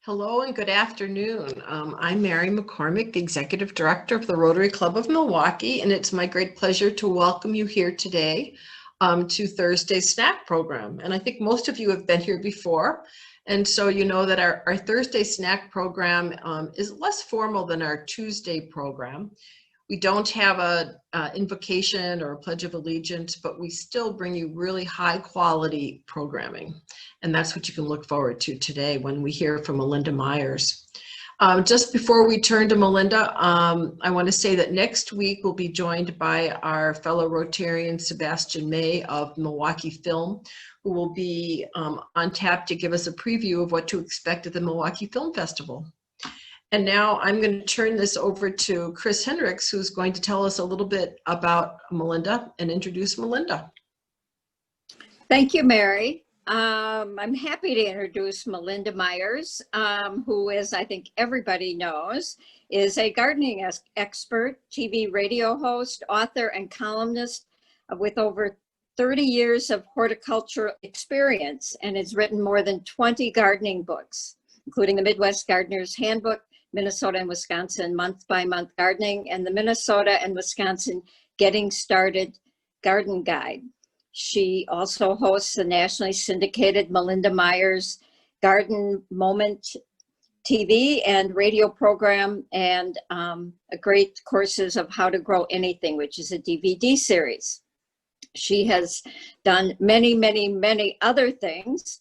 Hello and good afternoon. I'm Mary McCormick, the Executive Director of the Rotary Club of Milwaukee, and it's my great pleasure to welcome you here today to Thursday's snack program. And I think most of you have been here before, and so you know that our Thursday snack program is less formal than our Tuesday program. We don't have a invocation or a pledge of allegiance, but we still bring you really high quality programming. And that's what you can look forward to today when we hear from Melinda Myers. Just before we turn to Melinda, I want to say that next week we'll be joined by our fellow Rotarian Sebastian May of Milwaukee Film, who will be on tap to give us a preview of what to expect at the Milwaukee Film Festival. And now I'm going to turn this over to Chris Hendricks, who's going to tell us a little bit about Melinda and introduce Melinda. Thank you, Mary. I'm happy to introduce Melinda Myers, who, as I think everybody knows, is a gardening expert, TV radio host, author, and columnist with over 30 years of horticultural experience, and has written more than 20 gardening books, including the Midwest Gardener's Handbook, Minnesota and Wisconsin Month-by-Month Gardening, and the Minnesota and Wisconsin Getting Started Garden Guide. She also hosts the nationally syndicated Melinda Myers Garden Moment TV and radio program, and a great courses of how to grow anything, which is a DVD series. She has done many, many, many other things.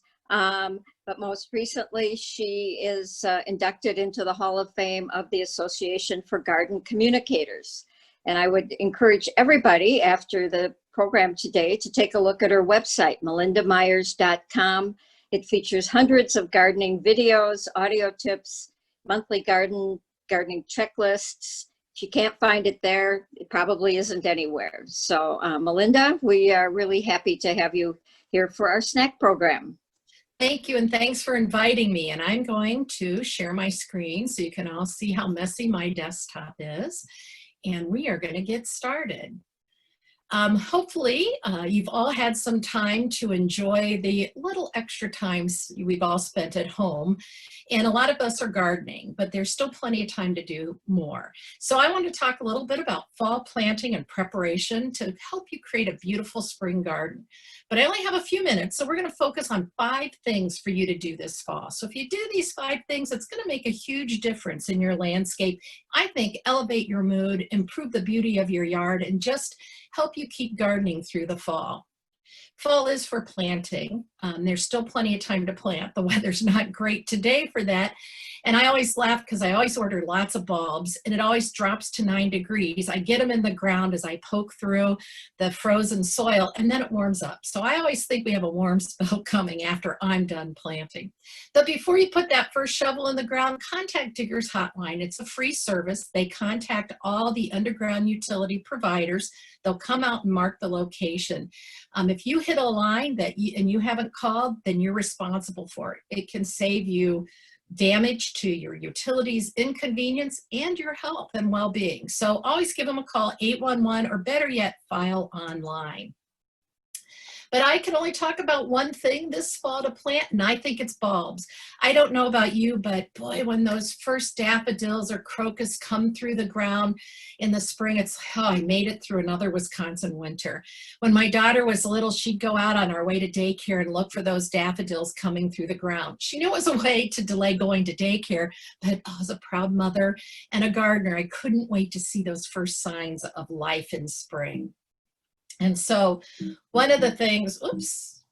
But most recently, she is inducted into the Hall of Fame of the Association for Garden Communicators. And I would encourage everybody after the program today to take a look at her website, melindamyers.com. It features hundreds of gardening videos, audio tips, monthly gardening checklists. If you can't find it there, it probably isn't anywhere. So Melinda, we are really happy to have you here for our snack program. Thank you, and thanks for inviting me. And I'm going to share my screen so you can all see how messy my desktop is. And we are going to get started. Hopefully, you've all had some time to enjoy the little extra times we've all spent at home. And a lot of us are gardening, but there's still plenty of time to do more. So I want to talk a little bit about fall planting and preparation to help you create a beautiful spring garden. But I only have a few minutes, so we're going to focus on 5 things for you to do this fall. So if you do these 5 things, it's going to make a huge difference in your landscape. I think elevate your mood, improve the beauty of your yard, and just help you keep gardening through the fall. Fall is for planting. There's still plenty of time to plant. The weather's not great today for that. And I always laugh because I always order lots of bulbs and it always drops to 9 degrees. I get them in the ground as I poke through the frozen soil and then it warms up. So I always think we have a warm spell coming after I'm done planting. But before you put that first shovel in the ground, contact Digger's Hotline. It's a free service. They contact all the underground utility providers. They'll come out and mark the location. If you hit a line and you haven't called, then you're responsible for it. It can save you damage to your utilities, inconvenience, and your health and well-being. So always give them a call, 811, or better yet, file online. But I can only talk about one thing this fall to plant, and I think it's bulbs. I don't know about you, but boy, when those first daffodils or crocus come through the ground in the spring, it's, oh, I made it through another Wisconsin winter. When my daughter was little, she'd go out on our way to daycare and look for those daffodils coming through the ground. She knew it was a way to delay going to daycare, but as a proud mother and a gardener, I couldn't wait to see those first signs of life in spring. And so one of the things, oops,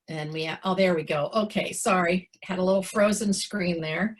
and oh, there we go. Okay, sorry, had a little frozen screen there.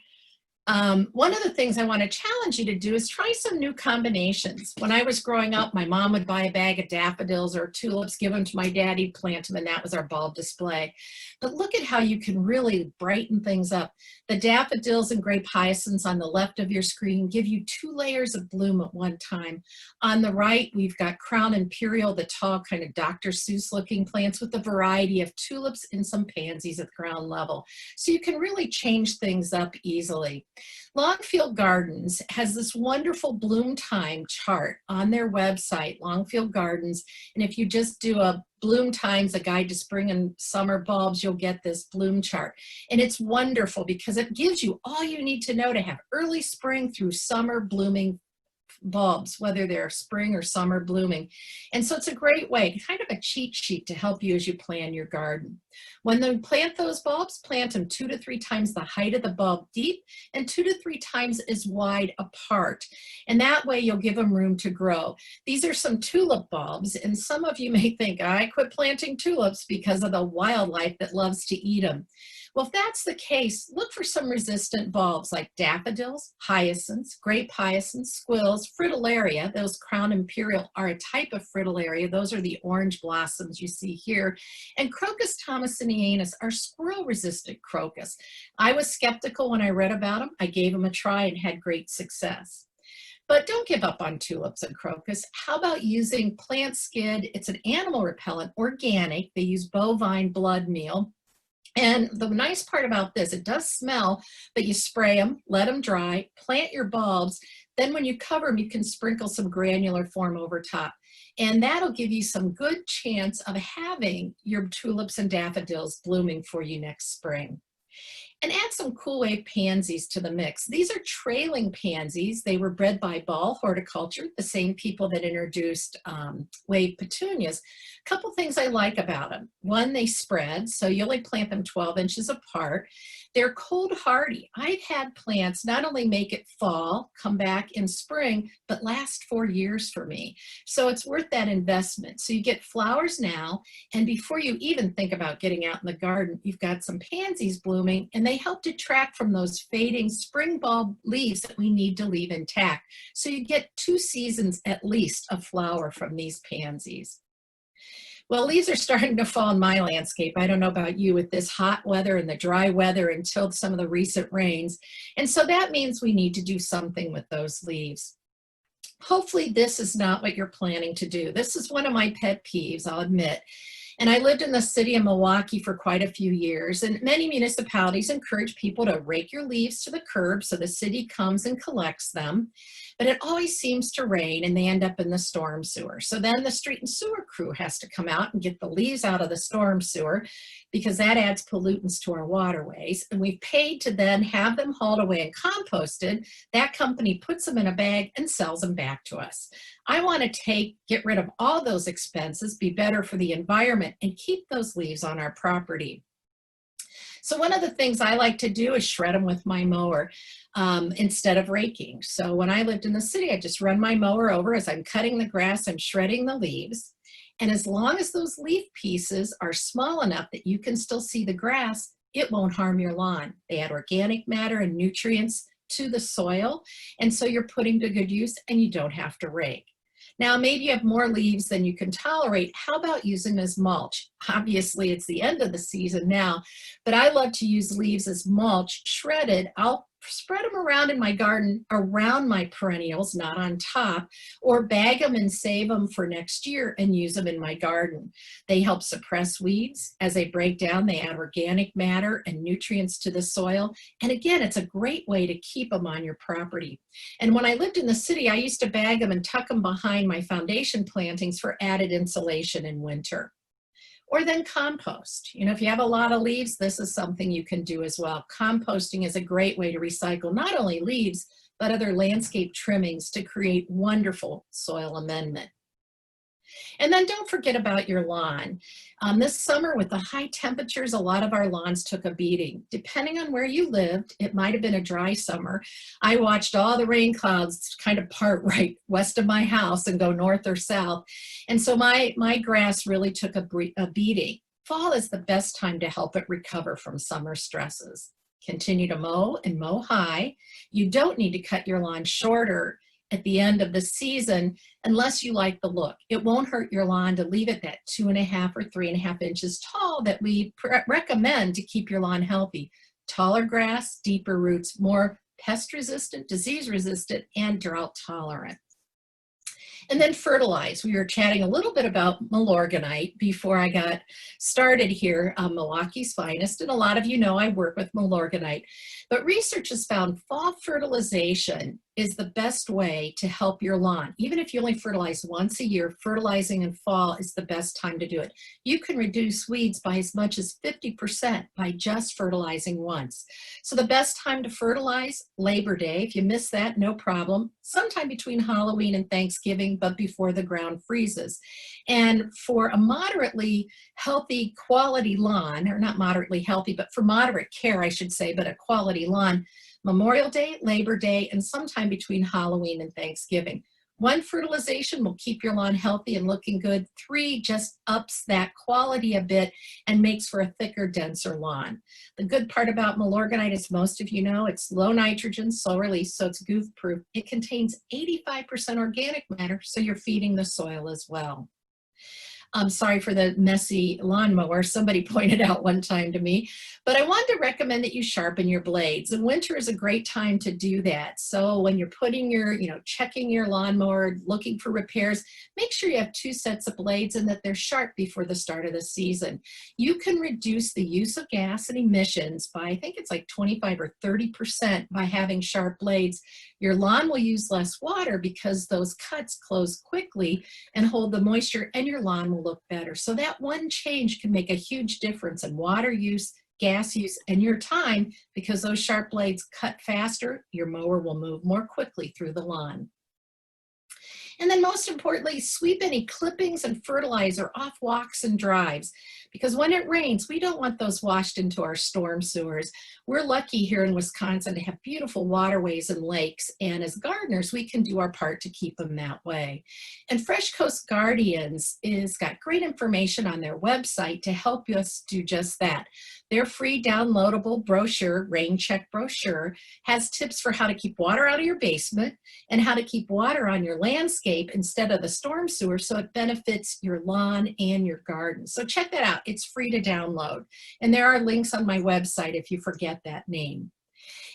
One of the things I want to challenge you to do is try some new combinations. When I was growing up, my mom would buy a bag of daffodils or tulips, give them to my dad, he'd plant them, and that was our bulb display. But look at how you can really brighten things up. The daffodils and grape hyacinths on the left of your screen give you 2 layers of bloom at one time. On the right, we've got Crown Imperial, the tall kind of Dr. Seuss looking plants with a variety of tulips and some pansies at ground level. So you can really change things up easily. Longfield Gardens has this wonderful bloom time chart on their website, Longfield Gardens. And if you just do a bloom times, a guide to spring and summer bulbs, you'll get this bloom chart. And it's wonderful because it gives you all you need to know to have early spring through summer blooming bulbs, whether they're spring or summer blooming. And so it's a great way, kind of a cheat sheet to help you as you plan your garden. When you plant those bulbs, plant them 2 to 3 times the height of the bulb deep and 2 to 3 times as wide apart. And that way you'll give them room to grow. These are some tulip bulbs, and some of you may think, I quit planting tulips because of the wildlife that loves to eat them. Well, if that's the case, look for some resistant bulbs like daffodils, hyacinths, grape hyacinths, squills, fritillaria. Those crown imperial are a type of fritillaria. Those are the orange blossoms you see here. And crocus thomasinianus are squirrel-resistant crocus. I was skeptical when I read about them. I gave them a try and had great success. But don't give up on tulips and crocus. How about using Plant Skid? It's an animal repellent, organic. They use bovine blood meal. And the nice part about this, it does smell, but you spray them, let them dry, plant your bulbs. Then when you cover them, you can sprinkle some granular form over top. And that'll give you some good chance of having your tulips and daffodils blooming for you next spring. And add some cool wave pansies to the mix. These are trailing pansies. They were bred by Ball Horticulture, the same people that introduced wave petunias. A couple things I like about them. One, they spread, so you only plant them 12 inches apart. They're cold hardy. I've had plants not only make it fall, come back in spring, but last 4 years for me. So it's worth that investment. So you get flowers now, and before you even think about getting out in the garden, you've got some pansies blooming, and they help detract from those fading spring bulb leaves that we need to leave intact. So you get 2 seasons at least of flower from these pansies. Well, leaves are starting to fall in my landscape. I don't know about you with this hot weather and the dry weather until some of the recent rains. And so that means we need to do something with those leaves. Hopefully this is not what you're planning to do. This is one of my pet peeves, I'll admit. And I lived in the city of Milwaukee for quite a few years, and many municipalities encourage people to rake your leaves to the curb so the city comes and collects them. But it always seems to rain and they end up in the storm sewer. So then the street and sewer crew has to come out and get the leaves out of the storm sewer because that adds pollutants to our waterways. And we've paid to then have them hauled away and composted. That company puts them in a bag and sells them back to us. I want to get rid of all those expenses, be better for the environment, and keep those leaves on our property. So one of the things I like to do is shred them with my mower instead of raking. So when I lived in the city, I just run my mower over as I'm cutting the grass, I'm shredding the leaves. And as long as those leaf pieces are small enough that you can still see the grass, it won't harm your lawn. They add organic matter and nutrients to the soil. And so you're putting to good use and you don't have to rake. Now, maybe you have more leaves than you can tolerate. How about using them as mulch? Obviously, it's the end of the season now, but I love to use leaves as mulch, shredded. I'll spread them around in my garden around my perennials, not on top, or bag them and save them for next year and use them in my garden. They help suppress weeds. As they break down, they add organic matter and nutrients to the soil. And again, it's a great way to keep them on your property. And when I lived in the city, I used to bag them and tuck them behind my foundation plantings for added insulation in winter. Or then compost. You know, if you have a lot of leaves, this is something you can do as well. Composting is a great way to recycle not only leaves, but other landscape trimmings to create wonderful soil amendment. And then don't forget about your lawn. This summer with the high temperatures, a lot of our lawns took a beating. Depending on where you lived, it might have been a dry summer. I watched all the rain clouds kind of part right west of my house and go north or south. And so my grass really took a beating. Fall is the best time to help it recover from summer stresses. Continue to mow and mow high. You don't need to cut your lawn shorter at the end of the season unless you like the look. It won't hurt your lawn to leave it that 2.5 or 3.5 inches tall that we recommend to keep your lawn healthy. Taller grass, deeper roots, more pest resistant, disease resistant, and drought tolerant. And then fertilize. We were chatting a little bit about Milorganite before I got started here, Milwaukee's Finest, and a lot of you know I work with Milorganite. But research has found fall fertilization is the best way to help your lawn. Even if you only fertilize once a year, fertilizing in fall is the best time to do it. You can reduce weeds by as much as 50% by just fertilizing once. So the best time to fertilize, Labor Day. If you miss that, no problem. Sometime between Halloween and Thanksgiving, but before the ground freezes. And for a moderately healthy quality lawn, or not moderately healthy, but for moderate care, I should say, but a quality lawn, Memorial Day, Labor Day, and sometime between Halloween and Thanksgiving. 1, fertilization will keep your lawn healthy and looking good. 3, just ups that quality a bit and makes for a thicker, denser lawn. The good part about Milorganite, as most of you know, it's low nitrogen, slow release, so it's goof proof. It contains 85% organic matter, so you're feeding the soil as well. I'm sorry for the messy lawnmower, somebody pointed out one time to me, but I wanted to recommend that you sharpen your blades. And winter is a great time to do that. So when you're putting your, checking your lawnmower, looking for repairs, make sure you have 2 sets of blades and that they're sharp before the start of the season. You can reduce the use of gas and emissions by, I think it's like 25 or 30% by having sharp blades. Your lawn will use less water because those cuts close quickly and hold the moisture, and your lawn will look better. So that one change can make a huge difference in water use, gas use, and your time, because those sharp blades cut faster, your mower will move more quickly through the lawn. And then most importantly, sweep any clippings and fertilizer off walks and drives, because when it rains, we don't want those washed into our storm sewers. We're lucky here in Wisconsin to have beautiful waterways and lakes, and as gardeners, we can do our part to keep them that way. And Fresh Coast Guardians is got great information on their website to help us do just that. Their free downloadable brochure, Raincheck Brochure, has tips for how to keep water out of your basement and how to keep water on your landscape instead of the storm sewer, so it benefits your lawn and your garden. So check that out. It's free to download. And there are links on my website if you forget that name.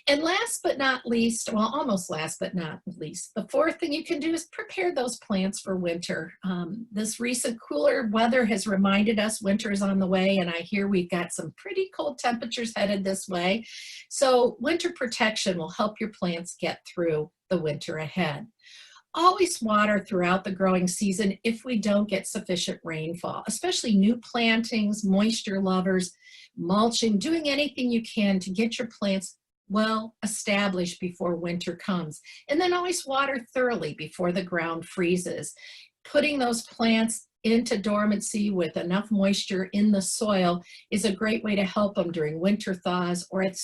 And last but not least, well, almost last but not least, the 4th thing you can do is prepare those plants for winter. This recent cooler weather has reminded us winter is on the way, and I hear we've got some pretty cold temperatures headed this way. So winter protection will help your plants get through the winter ahead. Always water throughout the growing season if we don't get sufficient rainfall, especially new plantings, moisture lovers, mulching, doing anything you can to get your plants well established before winter comes. And then always water thoroughly before the ground freezes. Putting those plants into dormancy with enough moisture in the soil is a great way to help them during winter thaws, or if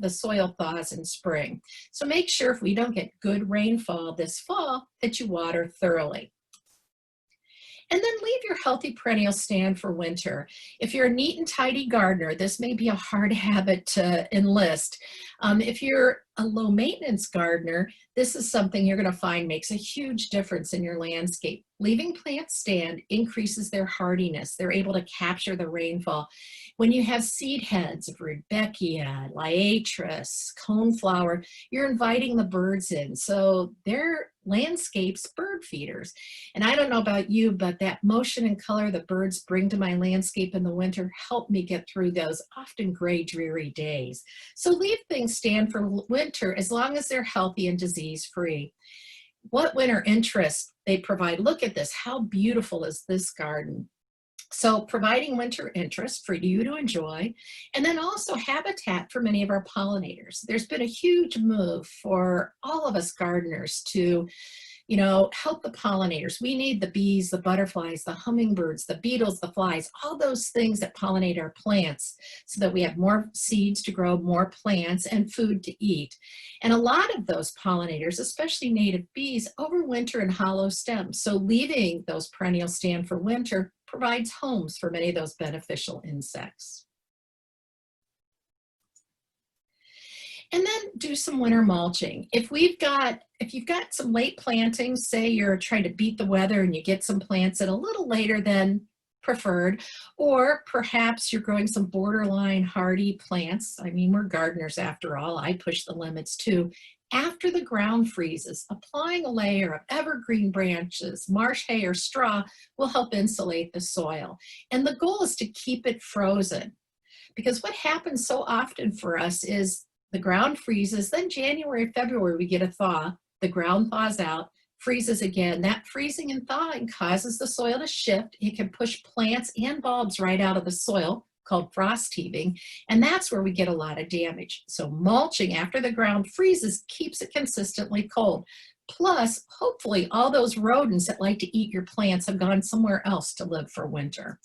the soil thaws in spring. So make sure if we don't get good rainfall this fall that you water thoroughly. And then leave your healthy perennial stand for winter. If you're a neat and tidy gardener, this may be a hard habit to enlist. If you're a low maintenance gardener, this is something you're going to find makes a huge difference in your landscape. Leaving plants stand increases their hardiness. They're able to capture the rainfall. When you have seed heads of Rudbeckia, Liatris, coneflower, you're inviting the birds in. So they're landscapes bird feeders. And I don't know about you, but that motion and color the birds bring to my landscape in the winter help me get through those often gray, dreary days. So leave things stand for winter as long as they're healthy and disease-free. What winter interest they provide. Look at this. How beautiful is this garden? So providing winter interest for you to enjoy, and then also habitat for many of our pollinators. There's been a huge move for all of us gardeners to, help the pollinators. We need the bees, the butterflies, the hummingbirds, the beetles, the flies, all those things that pollinate our plants so that we have more seeds to grow, more plants, and food to eat. And a lot of those pollinators, especially native bees, overwinter in hollow stems. So leaving those perennials stand for winter provides homes for many of those beneficial insects. And then do some winter mulching. If you've got some late plantings, say you're trying to beat the weather and you get some plants in a little later than preferred, or perhaps you're growing some borderline hardy plants. I mean, we're gardeners after all. I push the limits too. After the ground freezes, applying a layer of evergreen branches, marsh hay, or straw will help insulate the soil. And the goal is to keep it frozen. Because what happens so often for us is the ground freezes, then January, February, we get a thaw, the ground thaws out, freezes again. That freezing and thawing causes the soil to shift. It can push plants and bulbs right out of the soil, called frost heaving, and that's where we get a lot of damage. So mulching after the ground freezes keeps it consistently cold. Plus, hopefully all those rodents that like to eat your plants have gone somewhere else to live for winter.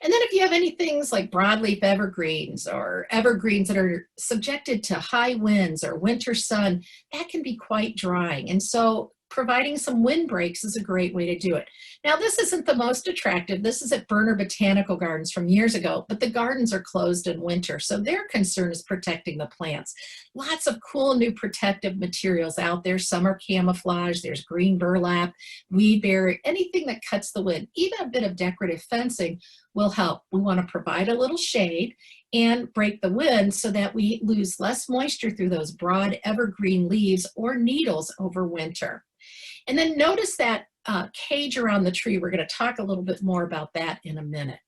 And then if you have any things like broadleaf evergreens or evergreens that are subjected to high winds or winter sun, that can be quite drying. And so providing some windbreaks is a great way to do it. Now, this isn't the most attractive. This is at Berner Botanical Gardens from years ago, but the gardens are closed in winter, so their concern is protecting the plants. Lots of cool new protective materials out there. Some are camouflage. There's green burlap, weedberry, anything that cuts the wind. Even a bit of decorative fencing will help. We want to provide a little shade and break the wind so that we lose less moisture through those broad evergreen leaves or needles over winter. And then notice that cage around the tree. We're going to talk a little bit more about that in a minute.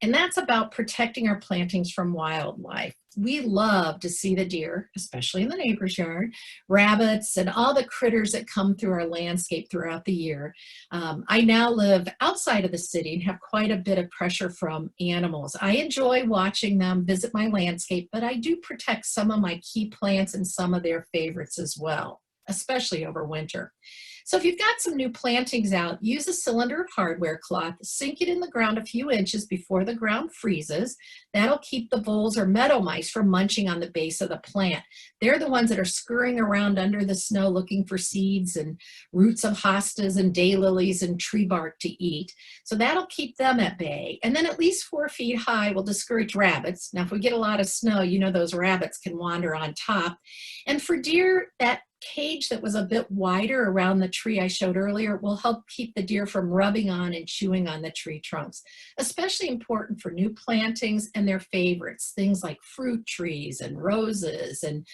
And that's about protecting our plantings from wildlife. We love to see the deer, especially in the neighbor's yard, rabbits, and all the critters that come through our landscape throughout the year. I now live outside of the city and have quite a bit of pressure from animals. I enjoy watching them visit my landscape, but I do protect some of my key plants and some of their favorites as well, especially over winter. So if you've got some new plantings out, use a cylinder of hardware cloth, sink it in the ground a few inches before the ground freezes. That'll keep the voles or meadow mice from munching on the base of the plant. They're the ones that are scurrying around under the snow looking for seeds and roots of hostas and daylilies and tree bark to eat. So that'll keep them at bay. And then at least 4 feet high will discourage rabbits. Now, if we get a lot of snow, you know those rabbits can wander on top. And for deer, that cage that was a bit wider around the tree I showed earlier will help keep the deer from rubbing on and chewing on the tree trunks. Especially important for new plantings and their favorites, things like fruit trees and roses and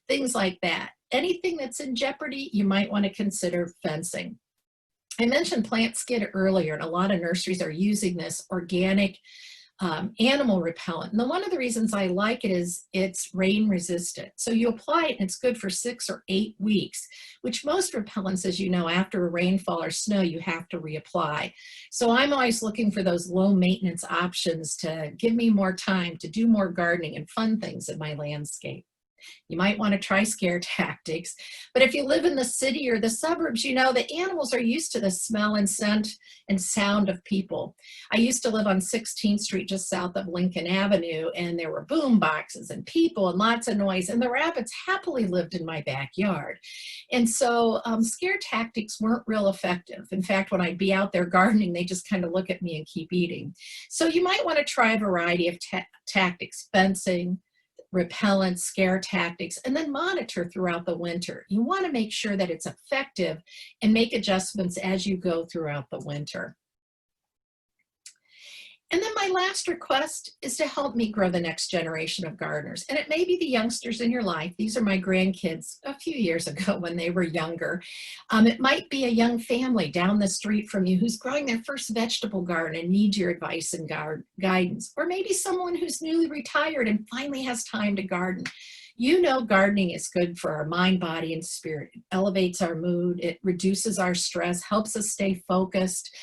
things like that. Anything that's in jeopardy, you might want to consider fencing. I mentioned plant skid earlier, and a lot of nurseries are using this organic animal repellent. And one of the reasons I like it is it's rain resistant. So you apply it and it's good for 6 or 8 weeks, which most repellents, as you know, after a rainfall or snow, you have to reapply. So I'm always looking for those low maintenance options to give me more time to do more gardening and fun things in my landscape. You might want to try scare tactics, but if you live in the city or the suburbs, you know the animals are used to the smell and scent and sound of people. I used to live on 16th Street just south of Lincoln Avenue, and there were boom boxes and people and lots of noise, and the rabbits happily lived in my backyard. And so scare tactics weren't real effective. In fact, when I'd be out there gardening, they just kind of look at me and keep eating. So you might want to try a variety of tactics: fencing, repellent, scare tactics, and then monitor throughout the winter. You want to make sure that it's effective and make adjustments as you go throughout the winter. And then my last request is to help me grow the next generation of gardeners. And it may be the youngsters in your life. These are my grandkids a few years ago when they were younger. It might be a young family down the street from you who's growing their first vegetable garden and needs your advice and guidance. Or maybe someone who's newly retired and finally has time to garden. You know, gardening is good for our mind, body, and spirit. It elevates our mood. It reduces our stress, helps us stay focused.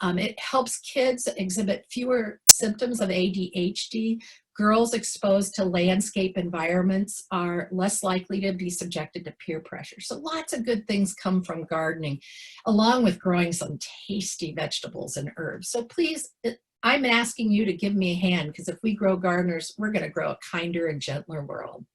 It helps kids exhibit fewer symptoms of ADHD. Girls exposed to landscape environments are less likely to be subjected to peer pressure. So lots of good things come from gardening, along with growing some tasty vegetables and herbs. So please, I'm asking you to give me a hand, because if we grow gardeners, we're going to grow a kinder and gentler world.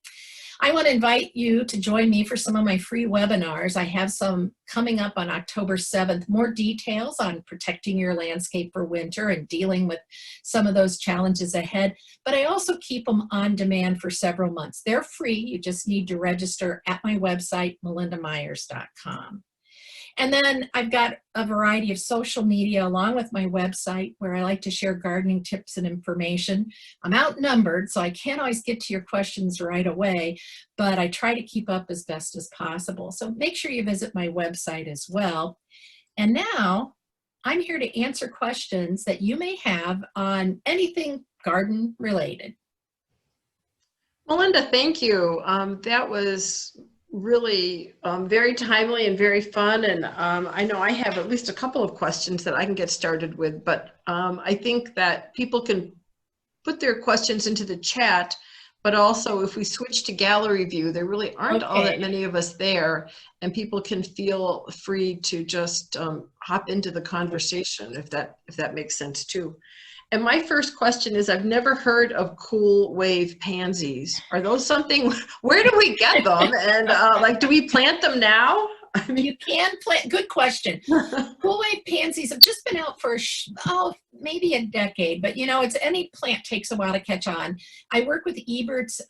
I want to invite you to join me for some of my free webinars. I have some coming up on October 7th, more details on protecting your landscape for winter and dealing with some of those challenges ahead. But I also keep them on demand for several months. They're free. You just need to register at my website, melindamyers.com. And then I've got a variety of social media along with my website where I like to share gardening tips and information. I'm outnumbered, so I can't always get to your questions right away, but I try to keep up as best as possible. So make sure you visit my website as well. And now I'm here to answer questions that you may have on anything garden related. Melinda, thank you. That was really very timely and very fun. And I know I have at least a couple of questions that I can get started with, but I think that people can put their questions into the chat, but also if we switch to gallery view, there really aren't all that many of us there, and people can feel free to just hop into the conversation if that makes sense too. And my first question is, I've never heard of cool wave pansies. Are those something, where do we get them? And like, do we plant them now? I mean, you can plant, good question. Cool wave pansies have just been out for, maybe a decade, but you know, it's any plant takes a while to catch on. I work with Ebert's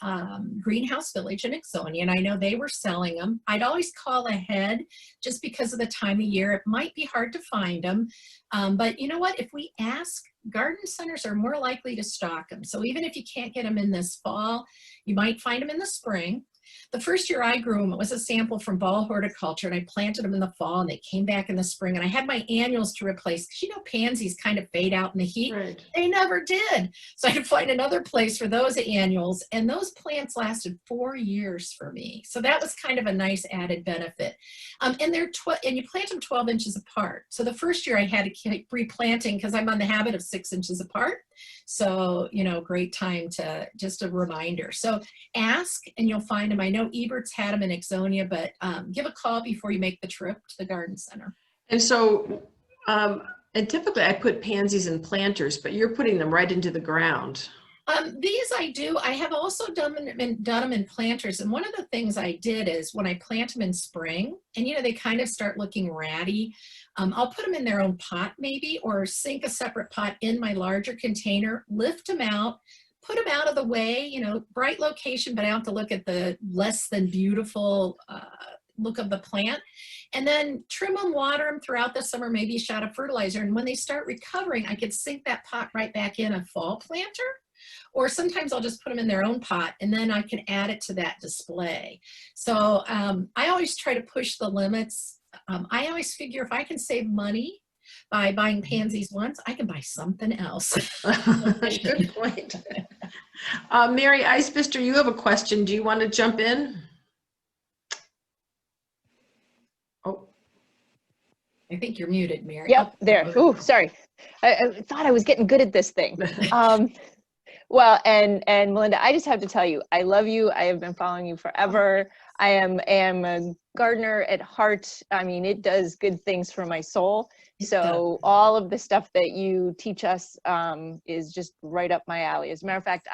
Greenhouse Village in Ixonia, and I know they were selling them. I'd always call ahead just because of the time of year. It might be hard to find them, but you know what? If we ask, garden centers are more likely to stock them. So even if you can't get them in this fall, you might find them in the spring. The first year I grew them, it was a sample from Ball Horticulture, and I planted them in the fall, and they came back in the spring, and I had my annuals to replace, because you know pansies kind of fade out in the heat. right. They never did. So I had to find another place for those annuals, and those plants lasted 4 years for me. So that was kind of a nice added benefit. And and you plant them 12 inches apart. So the first year I had to keep replanting because I'm on the habit of 6 inches apart. So, you know, great time to, just a reminder. So ask and you'll find them. I know Ebert's had them in Ixonia, but give a call before you make the trip to the garden center. And so, and typically I put pansies in planters, but you're putting them right into the ground. These I do. I have also done them in planters. And one of the things I did is when I plant them in spring, and you know, they kind of start looking ratty, I'll put them in their own pot maybe, or sink a separate pot in my larger container, lift them out, put them out of the way, you know, bright location, but I don't have to look at the less than beautiful look of the plant, and then trim them, water them throughout the summer, maybe a shot of fertilizer. And when they start recovering, I could sink that pot right back in a fall planter. Or sometimes I'll just put them in their own pot and then I can add it to that display. So I always try to push the limits. I always figure if I can save money by buying pansies once, I can buy something else. Good point. Mary Eisbister, you have a question. Do you want to jump in? Oh, I think you're muted, Mary. Yep, there. Ooh, sorry. I thought I was getting good at this thing. Well, and Melinda, I just have to tell you, I love you. I have been following you forever. I am a gardener at heart. I mean, it does good things for my soul. So all of the stuff that you teach us is just right up my alley. As a matter of fact,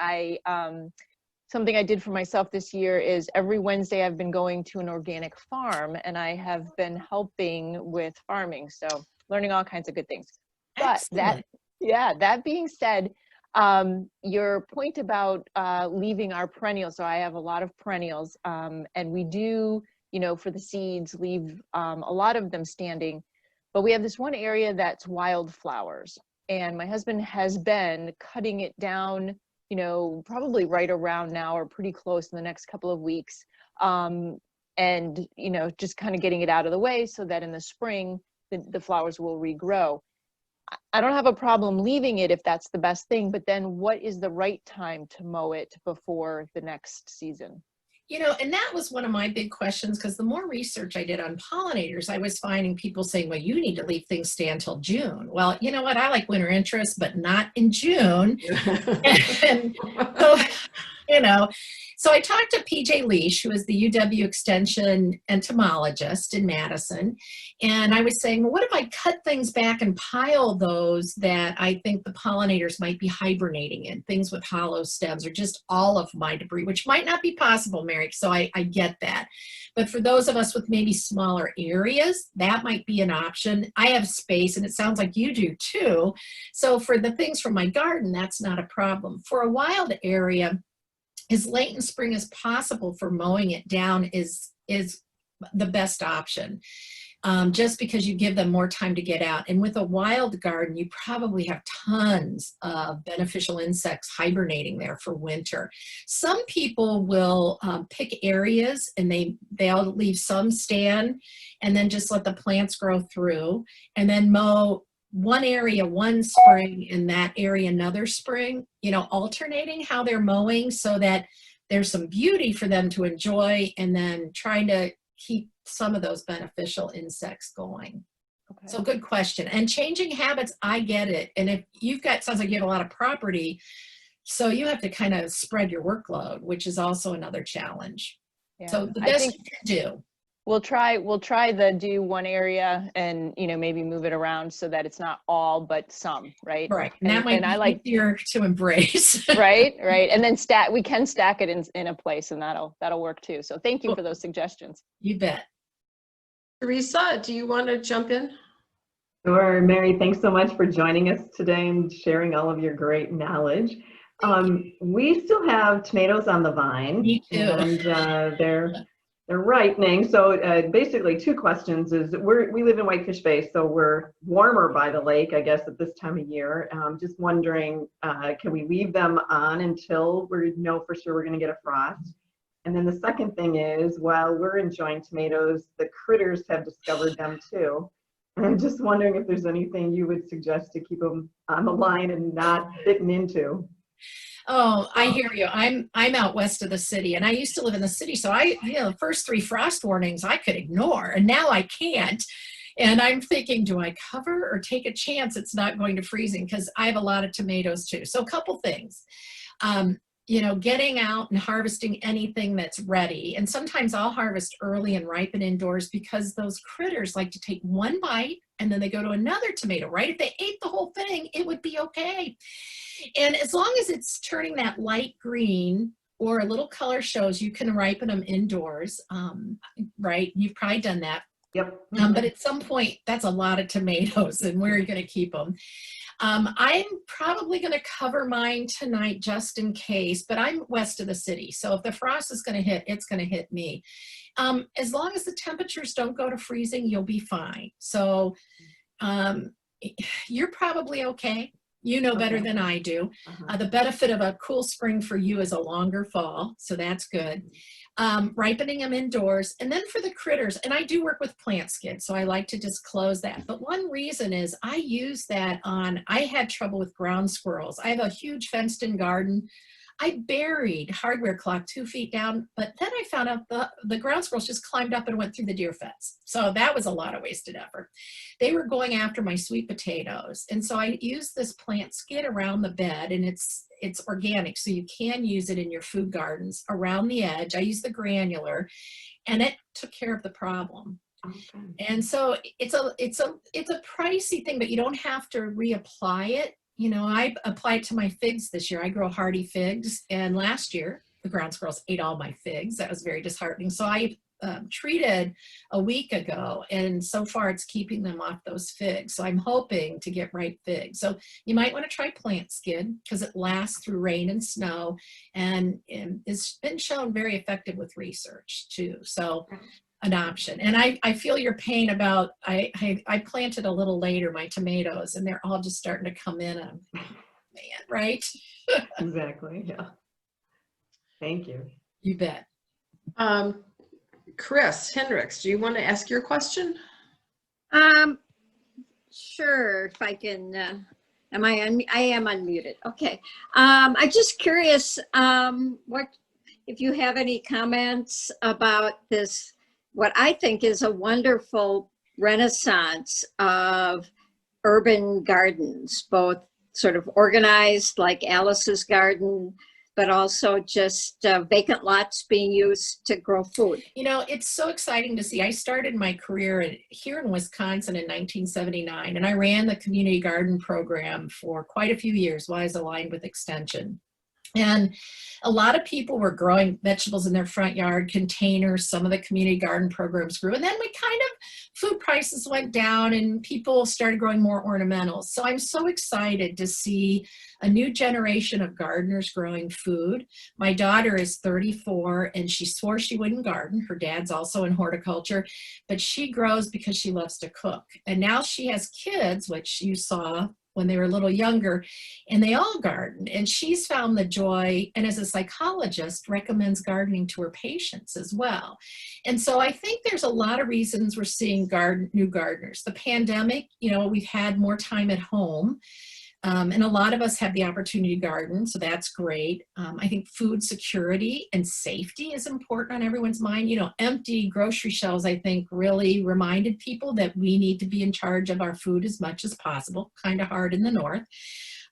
something I did for myself this year is every Wednesday I've been going to an organic farm, and I have been helping with farming. So learning all kinds of good things. But that being said, your point about leaving our perennials, so I have a lot of perennials, and we do, you know, for the seeds, leave a lot of them standing, but we have this one area that's wildflowers, and my husband has been cutting it down, you know, probably right around now or pretty close in the next couple of weeks, and, you know, just kind of getting it out of the way so that in the spring, the flowers will regrow. I don't have a problem leaving it if that's the best thing, but then what is the right time to mow it before the next season? You know, and that was one of my big questions, because the more research I did on pollinators, I was finding people saying, well, you need to leave things stand till June. Well, you know what? I like winter interest, but not in June. And so, you know, so I talked to PJ Leash, who is the UW Extension entomologist in Madison. And I was saying, well, what if I cut things back and pile those that I think the pollinators might be hibernating in, things with hollow stems or just all of my debris, which might not be possible, Mary. So I get that. But for those of us with maybe smaller areas, that might be an option. I have space, and it sounds like you do too. So for the things from my garden, that's not a problem. For a wild area, as late in spring as possible for mowing it down is the best option. just because you give them more time to get out. And with a wild garden, you probably have tons of beneficial insects hibernating there for winter. Some people will pick areas and they'll leave some stand and then just let the plants grow through, and then mow one area one spring and that area another spring, you know, alternating how they're mowing so that there's some beauty for them to enjoy, and then trying to keep some of those beneficial insects going. Okay. So good question. And changing habits, I get it. And if you've got, sounds like you have a lot of property, so you have to kind of spread your workload, which is also another challenge. Yeah. So the I best think you can do. we'll try the do one area and, you know, maybe move it around so that it's not all but some, right? Right. And that might be easier to embrace. right. And then we can stack it in a place, and that'll work too. So thank you for those suggestions. You bet. Teresa, do you want to jump in? Sure, Mary, thanks so much for joining us today and sharing all of your great knowledge. We still have tomatoes on the vine. Me too. And they're ripening. So basically 2 questions is we live in Whitefish Bay, so we're warmer by the lake, I guess, at this time of year. Just wondering, can we leave them on until we know for sure we're going to get a frost? And then the second thing is, while we're enjoying tomatoes, the critters have discovered them too. And I'm just wondering if there's anything you would suggest to keep them on the line and not bitten into. Oh, I hear you. I'm out west of the city, and I used to live in the city. So the first 3 frost warnings I could ignore, and now I can't. And I'm thinking, do I cover or take a chance it's not going to freezing? Because I have a lot of tomatoes too. So a couple things. You know, getting out and harvesting anything that's ready. And sometimes I'll harvest early and ripen indoors because those critters like to take one bite and then they go to another tomato, right? If they ate the whole thing, it would be okay. And as long as it's turning that light green or a little color shows, you can ripen them indoors, right? You've probably done that. Yep. But at some point, that's a lot of tomatoes, and where are you going to keep them? I'm probably going to cover mine tonight just in case, but I'm west of the city. So if the frost is going to hit, it's going to hit me. As long as the temperatures don't go to freezing, you'll be fine. So you're probably okay. You know better than I do. The benefit of a cool spring for you is a longer fall, so that's good. Ripening them indoors. And then for the critters, and I do work with plant skid, so I like to disclose that. But one reason is I use that I had trouble with ground squirrels. I have a huge fenced in garden. I buried hardware clock 2 feet down, but then I found out the ground squirrels just climbed up and went through the deer fence. So that was a lot of wasted effort. They were going after my sweet potatoes. And so I used this plant skid around the bed, and it's organic, so you can use it in your food gardens around the edge. I use the granular, and it took care of the problem. Okay. And so it's a pricey thing, but you don't have to reapply it. You know, I applied to my figs this year. I grow hardy figs, and last year the ground squirrels ate all my figs. That was very disheartening. So I treated a week ago, and so far it's keeping them off those figs. So I'm hoping to get ripe figs. So you might want to try plant skid because it lasts through rain and snow, and it's been shown very effective with research too. So an option. And I feel your pain about, I planted a little later my tomatoes, and they're all just starting to come in. Man, right? Exactly. Yeah. Thank you. You bet. Chris Hendricks, do you want to ask your question? Sure, if I can, I am unmuted. Okay. I'm just curious, if you have any comments about this, what I think is a wonderful renaissance of urban gardens, both sort of organized like Alice's garden, but also just vacant lots being used to grow food. You know, it's so exciting to see. I started my career here in Wisconsin in 1979, and I ran the community garden program for quite a few years while I was aligned with Extension. And a lot of people were growing vegetables in their front yard, containers, some of the community garden programs grew. And then food prices went down and people started growing more ornamentals. So I'm so excited to see a new generation of gardeners growing food. My daughter is 34 and she swore she wouldn't garden. Her dad's also in horticulture, but she grows because she loves to cook. And now she has kids, which you saw when they were a little younger, and they all garden. And she's found the joy, and as a psychologist, recommends gardening to her patients as well. And so I think there's a lot of reasons we're seeing new gardeners. The pandemic, we've had more time at home. And a lot of us have the opportunity to garden, so that's great. I think food security and safety is important on everyone's mind. Empty grocery shelves, I think, really reminded people that we need to be in charge of our food as much as possible, kind of hard in the north.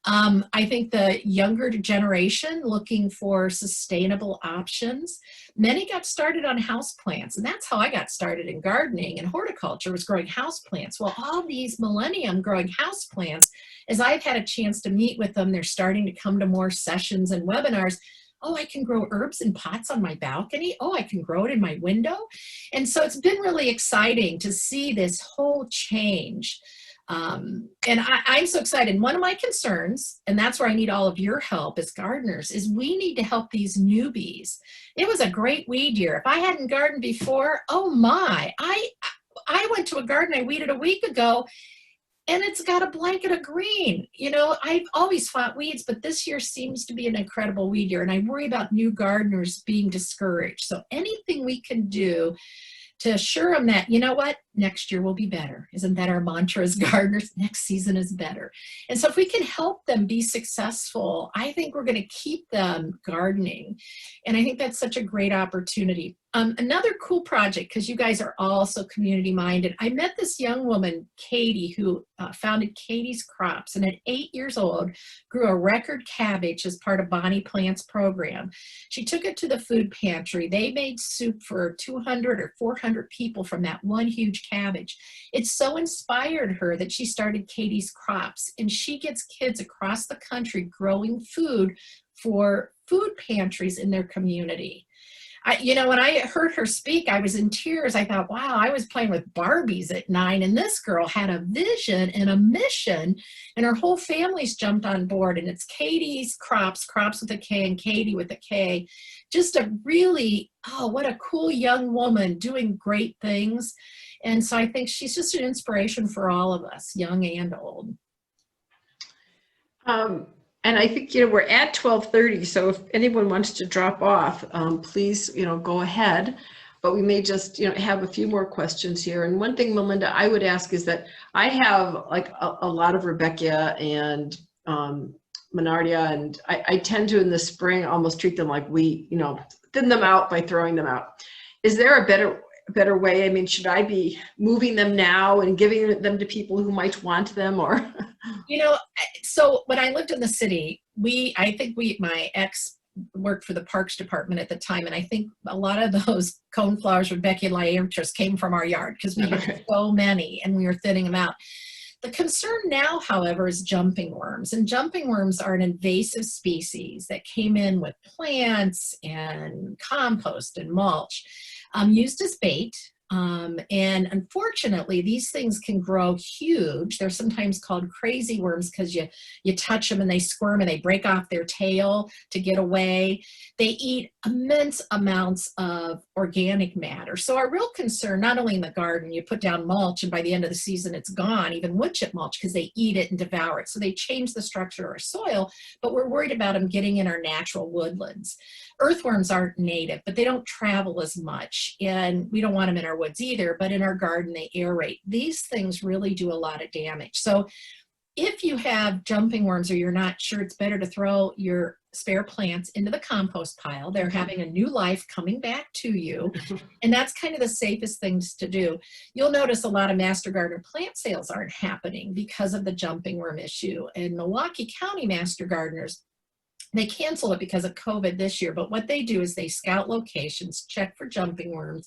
I think the younger generation looking for sustainable options. Many got started on houseplants, and that's how I got started in gardening and horticulture, was growing houseplants. Well, all these millennium growing houseplants, as I've had a chance to meet with them, they're starting to come to more sessions and webinars. Oh, I can grow herbs in pots on my balcony. Oh, I can grow it in my window. And so it's been really exciting to see this whole change. And I'm so excited. One of my concerns, and that's where I need all of your help as gardeners, is we need to help these newbies. It was a great weed year. If I hadn't gardened before, oh my, I went to a garden I weeded a week ago, and it's got a blanket of green. I've always fought weeds, but this year seems to be an incredible weed year, and I worry about new gardeners being discouraged. So anything we can do to assure them that, next year will be better. Isn't that our mantra as gardeners? Next season is better. And so if we can help them be successful, I think we're going to keep them gardening. And I think that's such a great opportunity. Another cool project, because you guys are all so community minded. I met this young woman, Katie, who founded Katie's Crops, and at 8 years old, grew a record cabbage as part of Bonnie Plant's program. She took it to the food pantry. They made soup for 200 or 400 people from that one huge cabbage. It so inspired her that she started Katie's Crops, and she gets kids across the country growing food for food pantries in their community. When I heard her speak, I was in tears. I thought, wow, I was playing with Barbies at 9, and this girl had a vision and a mission, and her whole family's jumped on board. And it's Katie's Crops with a K and Katie with a K. Just a really, what a cool young woman doing great things. And so I think she's just an inspiration for all of us, young and old. And I think, we're at 12:30, so if anyone wants to drop off, please, go ahead. But we may just, have a few more questions here. And one thing, Melinda, I would ask is that I have like a lot of Rebecca and Monardia, and I tend to in the spring almost treat them like we, thin them out by throwing them out. Is there a better way? I mean, should I be moving them now and giving them to people who might want them, or? So when I lived in the city, my ex worked for the Parks Department at the time, and I think a lot of those coneflowers, Rebecca liatris, came from our yard because we had so many and we were thinning them out. The concern now, however, is jumping worms, and jumping worms are an invasive species that came in with plants and compost and mulch, used as bait. And unfortunately, these things can grow huge. They're sometimes called crazy worms because you touch them and they squirm and they break off their tail to get away. They eat immense amounts of organic matter. So our real concern, not only in the garden, you put down mulch and by the end of the season it's gone, even wood chip mulch, because they eat it and devour it. So they change the structure of our soil, but we're worried about them getting in our natural woodlands. Earthworms aren't native, but they don't travel as much, and we don't want them in our woods either, but in our garden they aerate. These things really do a lot of damage. So if you have jumping worms or you're not sure, it's better to throw your spare plants into the compost pile. They're having a new life coming back to you, and that's kind of the safest things to do. You'll notice a lot of Master Gardener plant sales aren't happening because of the jumping worm issue. And Milwaukee County Master Gardeners, they cancel it because of COVID this year, but what they do is they scout locations, check for jumping worms,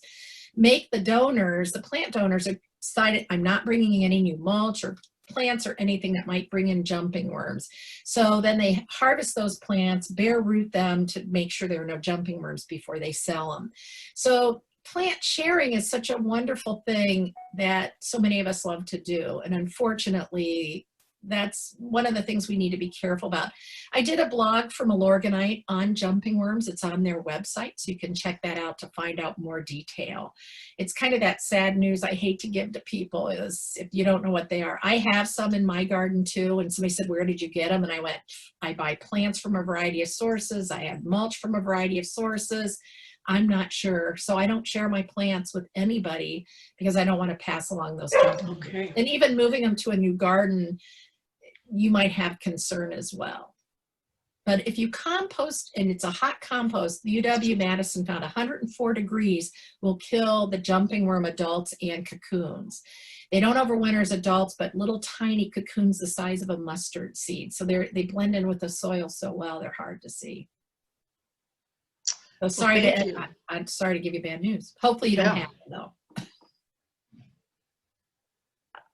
make the donors, the plant donors, decide I'm not bringing any new mulch or plants or anything that might bring in jumping worms. So then they harvest those plants, bare root them to make sure there are no jumping worms before they sell them. So plant sharing is such a wonderful thing that so many of us love to do. And unfortunately, that's one of the things we need to be careful about. I did a blog from Milorganite on jumping worms. It's on their website, so you can check that out to find out more detail. It's kind of that sad news I hate to give to people is if you don't know what they are. I have some in my garden too, and somebody said, where did you get them? And I went, I buy plants from a variety of sources. I have mulch from a variety of sources. I'm not sure. So I don't share my plants with anybody because I don't want to pass along those jumping worms. Okay. And even moving them to a new garden, you might have concern as well. But if you compost, and it's a hot compost, the UW-Madison found 104 degrees will kill the jumping worm adults and cocoons. They don't overwinter as adults, but little tiny cocoons the size of a mustard seed. So they blend in with the soil so well, they're hard to see. So sorry I'm sorry to give you bad news. Hopefully you don't have it though.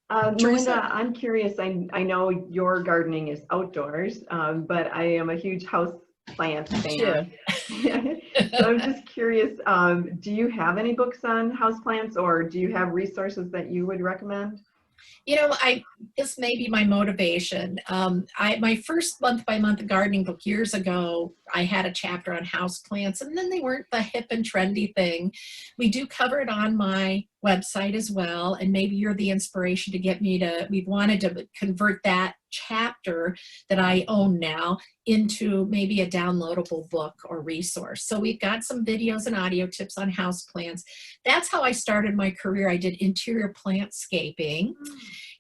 Melinda, I'm curious. I know your gardening is outdoors, but I am a huge house plant fan. So I'm just curious, do you have any books on house plants, or do you have resources that you would recommend? You know, this may be my motivation. My first month-by-month gardening book years ago, I had a chapter on houseplants, and then they weren't the hip and trendy thing. We do cover it on my website as well, and maybe you're the inspiration to get me to, we've wanted to convert that chapter that I own now into maybe a downloadable book or resource. So we've got some videos and audio tips on houseplants. That's how I started my career. I did interior plantscaping.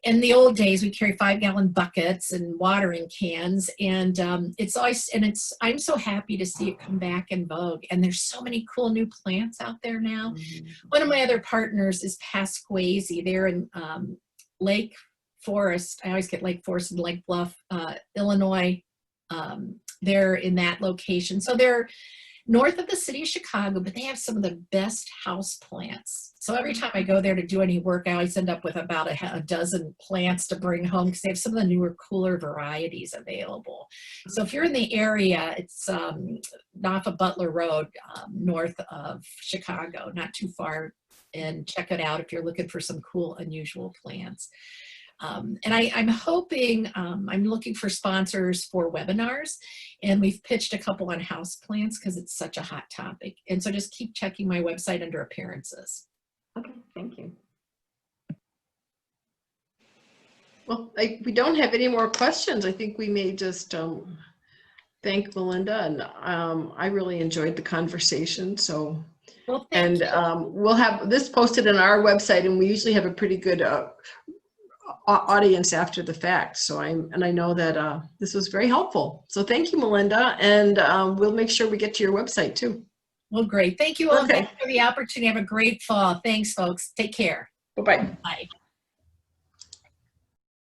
In the old days, we carry 5-gallon buckets and watering cans, and I'm so happy to see it come back in vogue. And there's so many cool new plants out there now. One of my other partners is Pasquazi. They're in Lake Forest. I always get Lake Forest and Lake Bluff, Illinois. They're in that location. So they're north of the city of Chicago, but they have some of the best house plants. So every time I go there to do any work, I always end up with about a dozen plants to bring home because they have some of the newer, cooler varieties available. So if you're in the area, it's off of Butler Road, north of Chicago, not too far, and check it out if you're looking for some cool, unusual plants. And I'm hoping, I'm looking for sponsors for webinars, and we've pitched a couple on houseplants because it's such a hot topic. And so just keep checking my website under appearances. Okay, thank you. Well, we don't have any more questions. I think we may just thank Melinda, and I really enjoyed the conversation. So, well, thank you. We'll have this posted on our website, and we usually have a pretty good audience after the fact. So I know that this was very helpful. So thank you, Melinda, and we'll make sure we get to your website too. Well, great. Thank you all. Okay. Thanks for the opportunity. Have a great fall. Thanks, folks. Take care. Bye-bye. Bye.